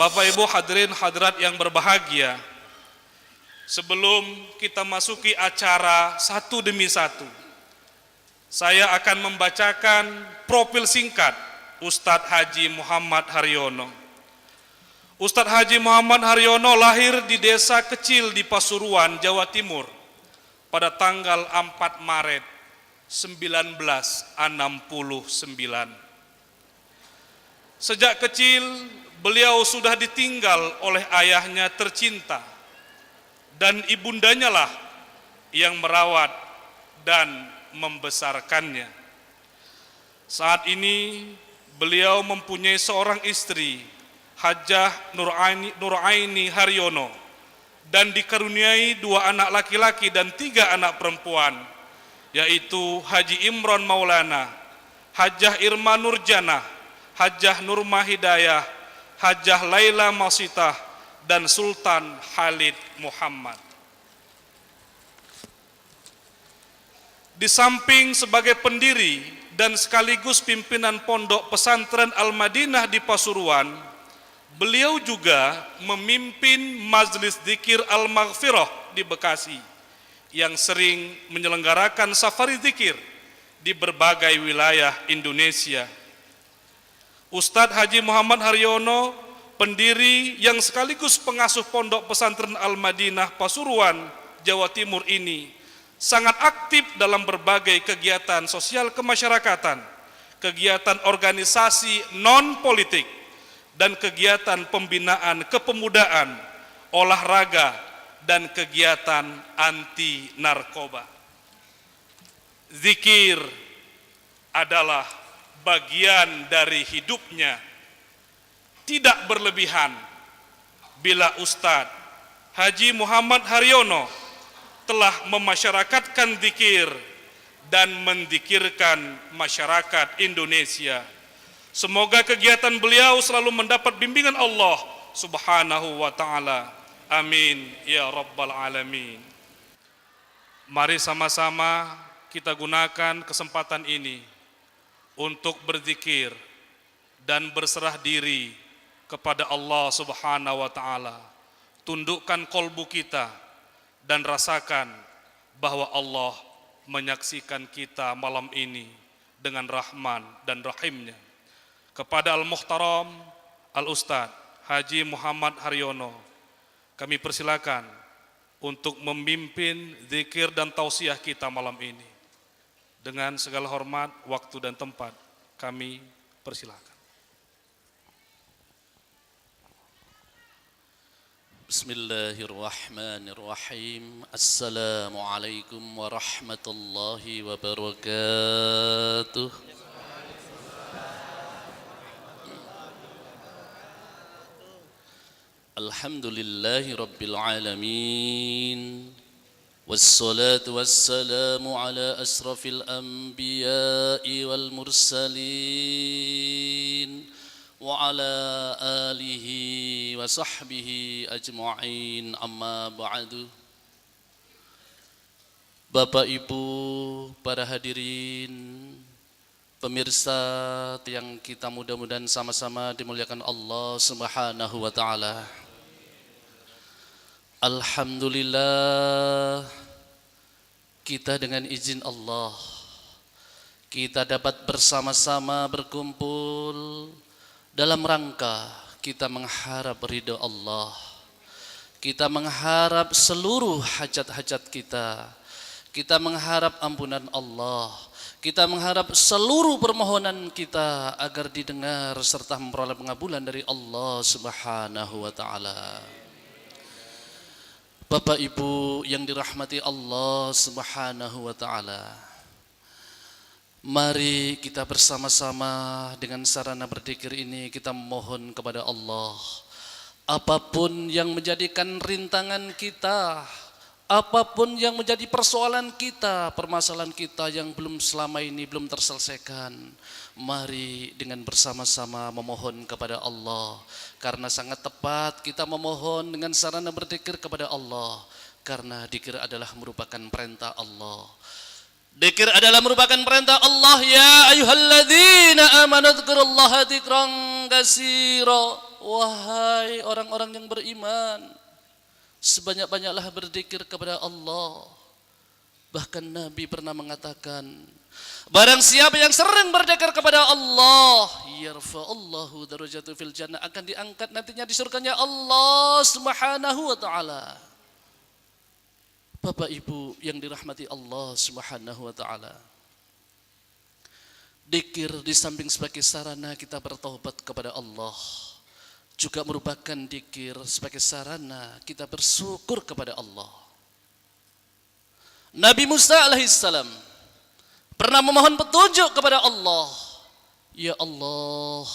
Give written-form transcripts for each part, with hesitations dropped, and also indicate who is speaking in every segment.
Speaker 1: Bapak Ibu hadirin hadirat yang berbahagia, sebelum kita masuki acara satu demi satu, saya akan membacakan profil singkat Ustadz Haji Muhammad Haryono. Ustadz Haji Muhammad Haryono lahir di desa kecil di Pasuruan, Jawa Timur pada tanggal 4 Maret 1969. Sejak kecil beliau sudah ditinggal oleh ayahnya tercinta dan ibundanya lah yang merawat dan membesarkannya. Saat ini beliau mempunyai seorang istri, Hajah Nuraini Haryono, dan dikaruniai 2 anak laki-laki dan 3 anak perempuan, yaitu Haji Imron Maulana, Hajah Irma Nurjanah, Hajah Nurma Hidayah, Hajah Laila Masitah, dan Sultan Khalid Muhammad. Di samping sebagai pendiri dan sekaligus pimpinan Pondok Pesantren Al-Madinah di Pasuruan, beliau juga memimpin Majelis Dzikir Al-Maghfirah di Bekasi yang sering menyelenggarakan safari dzikir di berbagai wilayah Indonesia. Ustadz Haji Muhammad Haryono, pendiri yang sekaligus pengasuh Pondok Pesantren Al-Madinah Pasuruan, Jawa Timur ini sangat aktif dalam berbagai kegiatan sosial kemasyarakatan, kegiatan organisasi non-politik, dan kegiatan pembinaan kepemudaan, olahraga, dan kegiatan anti narkoba. Zikir adalah bagian dari hidupnya, tidak berlebihan bila Ustadz Haji Muhammad Haryono telah memasyarakatkan zikir dan mendikirkan masyarakat Indonesia. Semoga kegiatan beliau selalu mendapat bimbingan Allah Subhanahu wa ta'ala. Amin ya rabbal alamin. Mari sama-sama kita gunakan kesempatan ini untuk berzikir dan berserah diri kepada Allah Subhanahu wa ta'ala. Tundukkan kolbu kita dan rasakan bahwa Allah menyaksikan kita malam ini dengan Rahman dan Rahimnya. Kepada Al-Muhtaram Al-Ustadz Haji Muhammad Haryono, kami persilakan untuk memimpin zikir dan tausiah kita malam ini. Dengan segala hormat, waktu dan tempat, kami persilakan.
Speaker 2: Bismillahirrahmanirrahim. Assalamualaikum warahmatullahi wabarakatuh. Alhamdulillahi rabbil alamin. Wassalatu wassalamu ala asrafil anbiya'i wal mursalin wa ala alihi wa sahbihi ajma'in, amma ba'du. Bapak Ibu, para hadirin, pemirsa yang kita mudah-mudahan sama-sama dimuliakan Allah Subhanahu wa ta'ala. Alhamdulillah, kita dengan izin Allah, kita dapat bersama-sama berkumpul dalam rangka kita mengharap ridho Allah. Kita mengharap seluruh hajat-hajat kita. Kita mengharap ampunan Allah. Kita mengharap seluruh permohonan kita agar didengar serta memperoleh pengabulan dari Allah Subhanahu wa ta'ala. Bapak Ibu yang dirahmati Allah Subhanahu wa ta'ala, mari kita bersama-sama dengan sarana berzikir ini kita memohon kepada Allah, apapun yang menjadikan rintangan kita, apapun yang menjadi persoalan kita, permasalahan kita yang belum selama ini belum terselesaikan, mari dengan bersama-sama memohon kepada Allah. Karena sangat tepat kita memohon dengan sarana berzikir kepada Allah, karena zikir adalah merupakan perintah Allah. Zikir adalah merupakan perintah Allah. Ya ayyuhalladzina amanu dzkurullaha dzikran katsira wahai orang-orang yang beriman, sebanyak-banyaklah berzikir kepada Allah. Bahkan Nabi pernah mengatakan, barang siapa yang sering berzikir kepada Allah, yarfa'allahu darajatu fil jannah, akan diangkat nantinya di surganya Allah Subhanahu wa taala. Bapak Ibu yang dirahmati Allah Subhanahu wa taala, dzikir di samping sebagai sarana kita bertaubat kepada Allah, juga merupakan dzikir sebagai sarana kita bersyukur kepada Allah. Nabi Musa alaihissalam pernah memohon petunjuk kepada Allah. Ya Allah,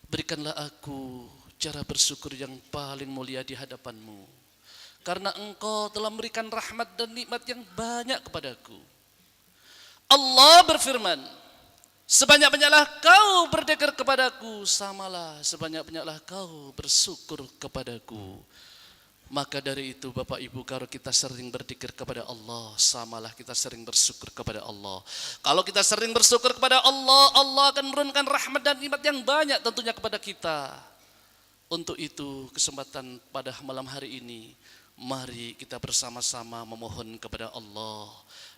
Speaker 2: berikanlah aku cara bersyukur yang paling mulia di hadapan-Mu, karena Engkau telah memberikan rahmat dan nikmat yang banyak kepadaku. Allah berfirman, sebanyak-banyaklah kau berzikir kepadaku, samalah sebanyak-banyaklah kau bersyukur kepadaku. Maka dari itu Bapak Ibu, kalau kita sering berzikir kepada Allah, samalah kita sering bersyukur kepada Allah. Kalau kita sering bersyukur kepada Allah, Allah akan menurunkan rahmat dan nikmat yang banyak tentunya kepada kita. Untuk itu kesempatan pada malam hari ini, mari kita bersama-sama memohon kepada Allah.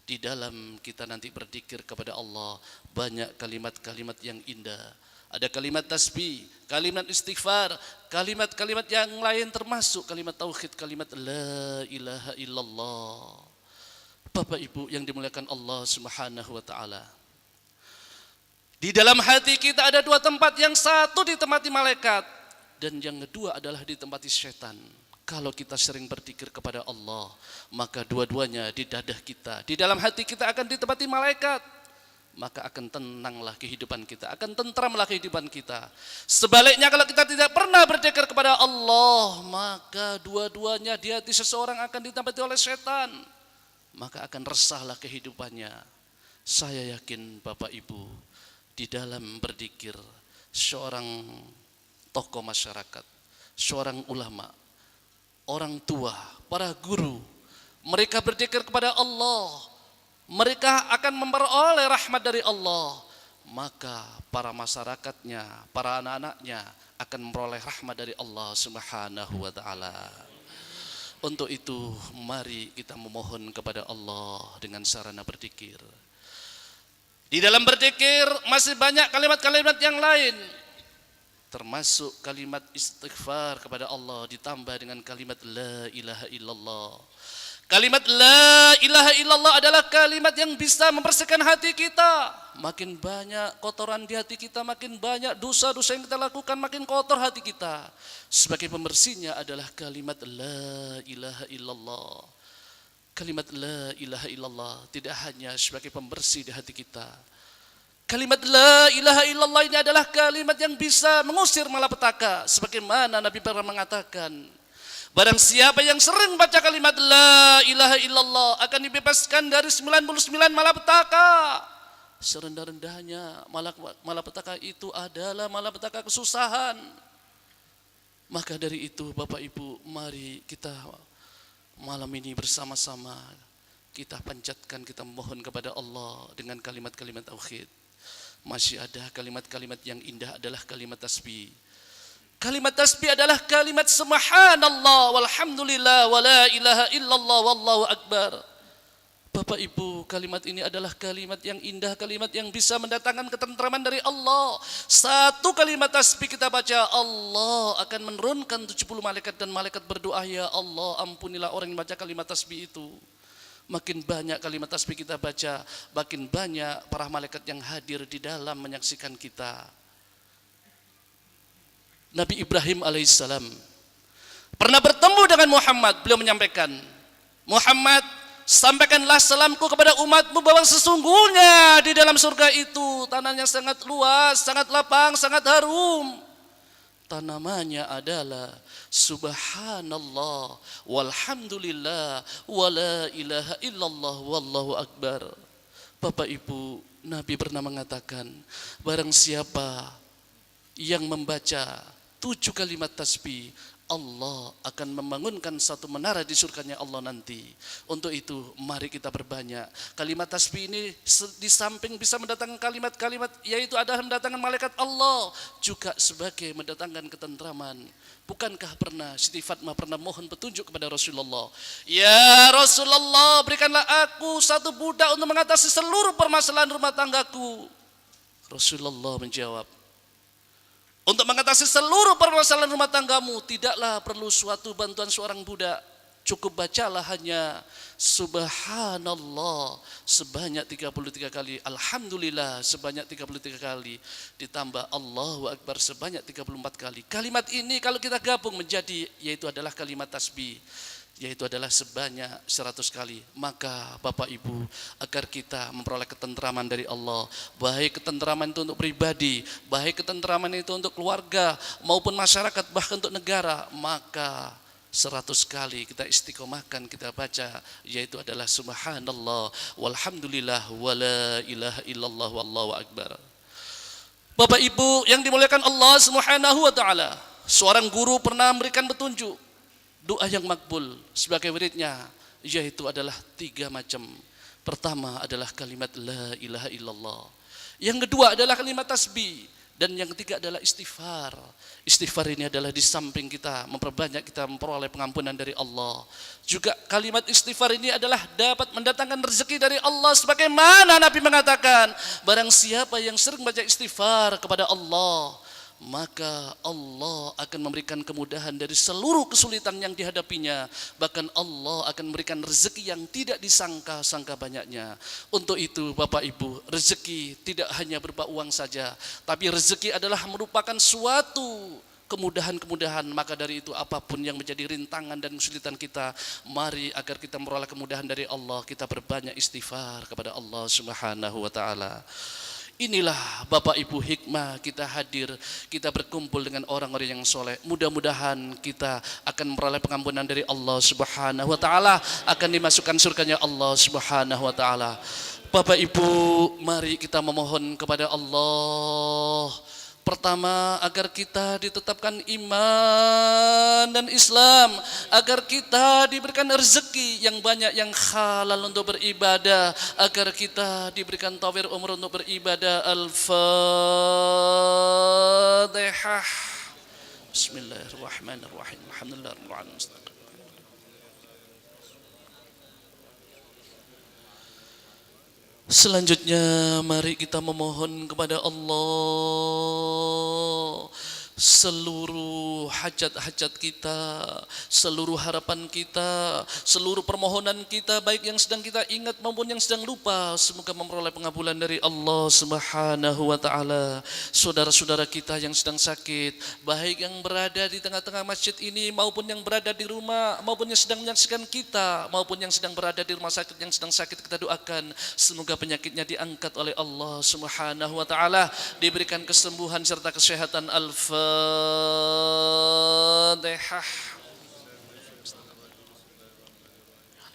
Speaker 2: Di dalam kita nanti berzikir kepada Allah, banyak kalimat-kalimat yang indah. Ada kalimat tasbih, kalimat istighfar, kalimat-kalimat yang lain termasuk kalimat tauhid, kalimat la ilaha illallah. Bapak Ibu yang dimuliakan Allah Subhanahu wa taala, di dalam hati kita ada dua tempat, yang satu ditempati malaikat dan yang kedua adalah ditempati setan. Kalau kita sering berzikir kepada Allah, maka dua-duanya di dadah kita, di dalam hati kita akan ditempati malaikat. Maka akan tenanglah kehidupan kita, akan tentramlah kehidupan kita. Sebaliknya kalau kita tidak pernah berzikir kepada Allah, maka dua-duanya di hati seseorang akan ditempati oleh setan. Maka akan resahlah kehidupannya. Saya yakin Bapak Ibu, di dalam berzikir, seorang tokoh masyarakat, seorang ulama, orang tua, para guru, mereka berzikir kepada Allah, mereka akan memperoleh rahmat dari Allah. Maka para masyarakatnya, para anak-anaknya akan memperoleh rahmat dari Allah Subhanahu wa taala. Untuk itu mari kita memohon kepada Allah dengan sarana berzikir. Di dalam berzikir masih banyak kalimat-kalimat yang lain, termasuk kalimat istighfar kepada Allah ditambah dengan kalimat la ilaha illallah. Kalimat la ilaha illallah adalah kalimat yang bisa membersihkan hati kita. Makin banyak kotoran di hati kita, makin banyak dosa-dosa yang kita lakukan, makin kotor hati kita. Sebagai pembersihnya adalah kalimat la ilaha illallah. Kalimat la ilaha illallah tidak hanya sebagai pembersih di hati kita. Kalimat la ilaha illallah ini adalah kalimat yang bisa mengusir malapetaka. Sebagaimana Nabi pernah mengatakan, barang siapa yang sering baca kalimat la ilaha illallah akan dibebaskan dari 99 malapetaka. Serendah-rendahnya malapetaka itu adalah malapetaka kesusahan. Maka dari itu Bapak Ibu, mari kita malam ini bersama-sama kita panjatkan, kita mohon kepada Allah dengan kalimat-kalimat tauhid. Masih ada kalimat-kalimat yang indah adalah kalimat tasbih. Kalimat tasbih adalah kalimat subhanallah walhamdulillah wala ilaha illallah wallahu akbar. Bapak Ibu, kalimat ini adalah kalimat yang indah, kalimat yang bisa mendatangkan ketentraman dari Allah. Satu kalimat tasbih kita baca, Allah akan menurunkan 70 malaikat dan malaikat berdoa, ya Allah ampunilah orang yang baca kalimat tasbih itu. Makin banyak kalimat tasbih kita baca, makin banyak para malaikat yang hadir di dalam menyaksikan kita. Nabi Ibrahim alaihissalam pernah bertemu dengan Muhammad. Beliau menyampaikan, Muhammad, sampaikanlah salamku kepada umatmu bahwa sesungguhnya di dalam surga itu tanahnya sangat luas, sangat lapang, sangat harum. Tanamannya adalah subhanallah walhamdulillah wala ilaha illallah wallahu akbar. Bapak Ibu, Nabi pernah mengatakan, barang siapa yang membaca 7 kalimat tasbih, Allah akan membangunkan satu menara di surganya Allah nanti. Untuk itu mari kita berbanyak. Kalimat tasbih ini di samping bisa mendatangkan kalimat-kalimat, yaitu adalah mendatangkan malaikat Allah, juga sebagai mendatangkan ketentraman. Bukankah pernah Siti Fatmah pernah mohon petunjuk kepada Rasulullah, ya Rasulullah, berikanlah aku satu budak untuk mengatasi seluruh permasalahan rumah tanggaku. Rasulullah menjawab, untuk mengatasi seluruh permasalahan rumah tanggamu tidaklah perlu suatu bantuan seorang budak. Cukup bacalah hanya Subhanallah sebanyak 33 kali, Alhamdulillah sebanyak 33 kali, ditambah Allahu Akbar sebanyak 34 kali. Kalimat ini kalau kita gabung menjadi, yaitu adalah kalimat tasbih, yaitu adalah sebanyak 100 kali. Maka Bapak Ibu, agar kita memperoleh ketentraman dari Allah, baik ketentraman itu untuk pribadi, baik ketentraman itu untuk keluarga maupun masyarakat, bahkan untuk negara, maka 100 kali kita istiqomahkan, kita baca, yaitu adalah Subhanallah walhamdulillah wala ilaha illallah wallahu akbar. Bapak Ibu yang dimuliakan Allah Subhanahu wa taala, seorang guru pernah memberikan petunjuk doa yang makbul sebagai wiridnya, yaitu adalah 3 macam. Pertama adalah kalimat la ilaha illallah, yang kedua adalah kalimat tasbih, dan yang ketiga adalah istighfar. Istighfar ini adalah di samping kita memperbanyak, kita memperoleh pengampunan dari Allah, juga kalimat istighfar ini adalah dapat mendatangkan rezeki dari Allah, sebagaimana Nabi mengatakan, barang siapa yang sering baca istighfar kepada Allah, maka Allah akan memberikan kemudahan dari seluruh kesulitan yang dihadapinya. Bahkan Allah akan memberikan rezeki yang tidak disangka-sangka banyaknya. Untuk itu Bapak Ibu, rezeki tidak hanya berupa uang saja, tapi rezeki adalah merupakan suatu kemudahan-kemudahan. Maka dari itu apapun yang menjadi rintangan dan kesulitan kita, mari agar kita memperoleh kemudahan dari Allah, kita berbanyak istighfar kepada Allah Subhanahu wa taala. Inilah Bapak Ibu hikmah kita hadir, kita berkumpul dengan orang-orang yang soleh. Mudah-mudahan kita akan memperoleh pengampunan dari Allah Subhanahu wa taala, akan dimasukkan surganya Allah Subhanahu wa taala. Bapak Ibu, mari kita memohon kepada Allah. Pertama, agar kita ditetapkan iman dan Islam, agar kita diberikan rezeki yang banyak, yang halal untuk beribadah, agar kita diberikan taufik umur untuk beribadah. Al-Fatihah. Bismillahirrahmanirrahim. Alhamdulillahirabbil alamin. Selanjutnya mari kita memohon kepada Allah seluruh hajat-hajat kita, seluruh harapan kita, seluruh permohonan kita, baik yang sedang kita ingat maupun yang sedang lupa, semoga memperoleh pengabulan dari Allah Subhanahu wa taala. Saudara-saudara kita yang sedang sakit, baik yang berada di tengah-tengah masjid ini maupun yang berada di rumah, maupun yang sedang menyaksikan kita, maupun yang sedang berada di rumah sakit yang sedang sakit, kita doakan semoga penyakitnya diangkat oleh Allah Subhanahu wa taala, diberikan kesembuhan serta kesehatan. Al-Fatihah.